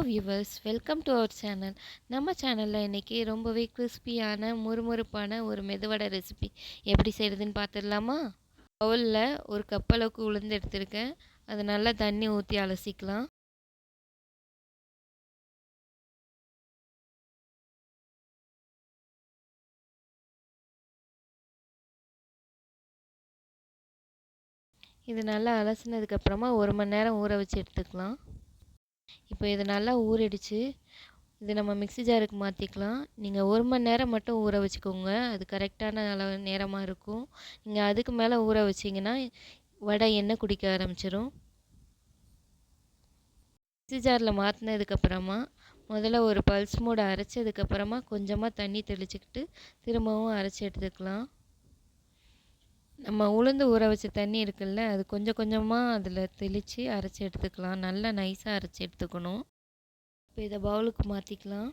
Viewers, welcome to our channel. நம்ம சேனலில் இன்றைக்கி ரொம்பவே கிறிஸ்பியான முறுமுறுப்பான ஒரு மெதுவடை ரெசிபி எப்படி செய்கிறதுன்னு பார்த்துடலாமா? பவுலில் ஒரு கப் அளவுக்கு உளுந்து எடுத்திருக்கேன். அது நல்லா தண்ணி ஊற்றி அலசிக்கலாம். இது நல்லா அலசினதுக்கப்புறமா 1 மணி நேரம் ஊற வச்சு எடுத்துக்கலாம். இப்போ இது நல்லா ஊறிடுச்சு. இது நம்ம மிக்ஸி ஜாருக்கு மாற்றிக்கலாம். நீங்கள் 1 மணி நேரம் மட்டும் ஊற வச்சுக்கோங்க. அது கரெக்டான அளவு நேரமாக இருக்கும். நீங்கள் அதுக்கு மேலே ஊற வச்சிங்கன்னா வடை எண்ணெய் குடிக்க ஆரம்பிச்சிடும். மிக்ஸி ஜாரில் மாற்றினதுக்கப்புறமா முதல்ல ஒரு பல்ஸ் மூட அரைச்சதுக்கப்புறமா கொஞ்சமாக தண்ணி தெளிச்சுக்கிட்டு திரும்பவும் அரைச்சி எடுத்துக்கலாம். நம்ம உளுந்து ஊற வச்ச தண்ணி இருக்குல்ல, அது கொஞ்சம் கொஞ்சமாக அதில் தெளித்து அரைச்சி எடுத்துக்கலாம். நல்லா நைஸாக அரைச்சி எடுத்துக்கணும். இப்போ இதை பவுலுக்கு மாற்றிக்கலாம்.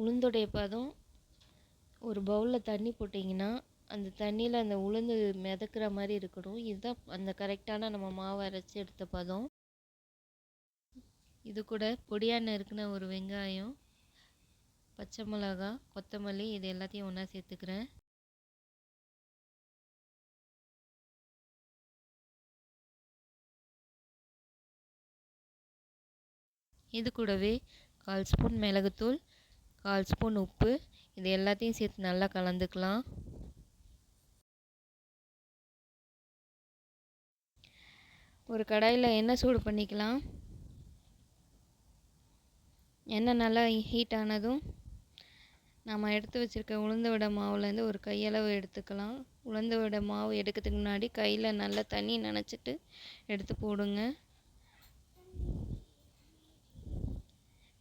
உளுந்துடைய பதம் ஒரு பவுலில் தண்ணி போட்டிங்கன்னா அந்த தண்ணியில் அந்த உளுந்து மிதக்கிற மாதிரி இருக்கணும். இதுதான் அந்த கரெக்டான நம்ம மாவு அரைச்சி எடுத்த பதம். இது கூட பொடியாக நறுக்குன ஒரு வெங்காயம், பச்சை மிளகா, கொத்தமல்லி இது எல்லாத்தையும் ஒன்றா சேர்த்துக்கிறேன். இது கூடவே 1/4 ஸ்பூன் மிளகுத்தூள், 1/4 ஸ்பூன் உப்பு இது எல்லாத்தையும் சேர்த்து நல்லா கலந்துக்கலாம். ஒரு கடாயில் எண்ணெய் சூடு பண்ணிக்கலாம். எண்ணெய் நல்லா ஹீட் ஆனதும் நம்ம எடுத்து வச்சுருக்க உளுந்து வடை மாவுலேருந்து ஒரு கையளவு எடுத்துக்கலாம். உளுந்து வடை மாவு எடுக்கிறதுக்கு முன்னாடி கையில் நல்லா தண்ணி நனைச்சிட்டு எடுத்து போடுங்க.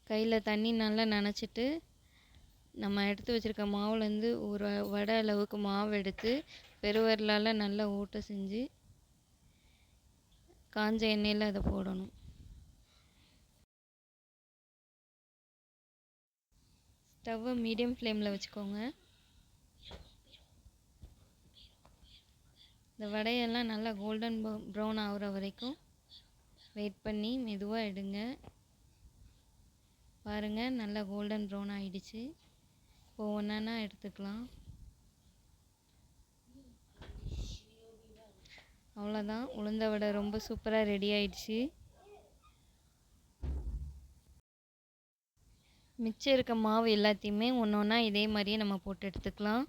கையில் தண்ணி நல்லா நனைச்சிட்டு நம்ம எடுத்து வச்சுருக்க மாவுலேருந்து ஒரு வடை அளவுக்கு மாவு எடுத்து பெருவிரலால் நல்லா ஊட்ட செஞ்சு காஞ்ச எண்ணெயில் அதை போடணும். ஸ்டவ்வை மீடியம் ஃப்ளேமில் வச்சுக்கோங்க. இந்த வடையெல்லாம் நல்லா கோல்டன் ப்ரௌன் ஆகிற வரைக்கும் வெயிட் பண்ணி மெதுவாக எடுங்க. பாருங்கள், நல்லா கோல்டன் ப்ரௌன் ஆகிடுச்சு. இப்போ ஒன்றா எடுத்துக்கலாம். அவ்வளோதான், உளுந்த வடை ரொம்ப சூப்பராக ரெடி ஆயிடுச்சு. மிச்சம் இருக்க மாவு எல்லாத்தையுமே ஒன்று ஒன்றா இதே மாதிரியே நம்ம போட்டு எடுத்துக்கலாம்.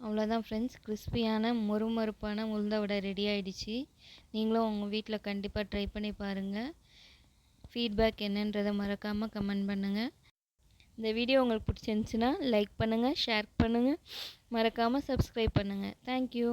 அவ்வளோதான் ஃப்ரெண்ட்ஸ், கிறிஸ்பியான மொறுமொறுப்பான உளுந்த வடை ரெடி ஆகிடுச்சு. நீங்களும் உங்கள் வீட்டில் கண்டிப்பாக ட்ரை பண்ணி பாருங்கள். ஃபீட்பேக் என்னன்றதை மறக்காமல் கமெண்ட் பண்ணுங்கள். இந்த வீடியோ உங்களுக்கு பிடிச்சிருந்துச்சுன்னா லைக் பண்ணுங்கள், ஷேர் பண்ணுங்கள், மறக்காமல் சப்ஸ்கிரைப் பண்ணுங்கள். தேங்க்யூ.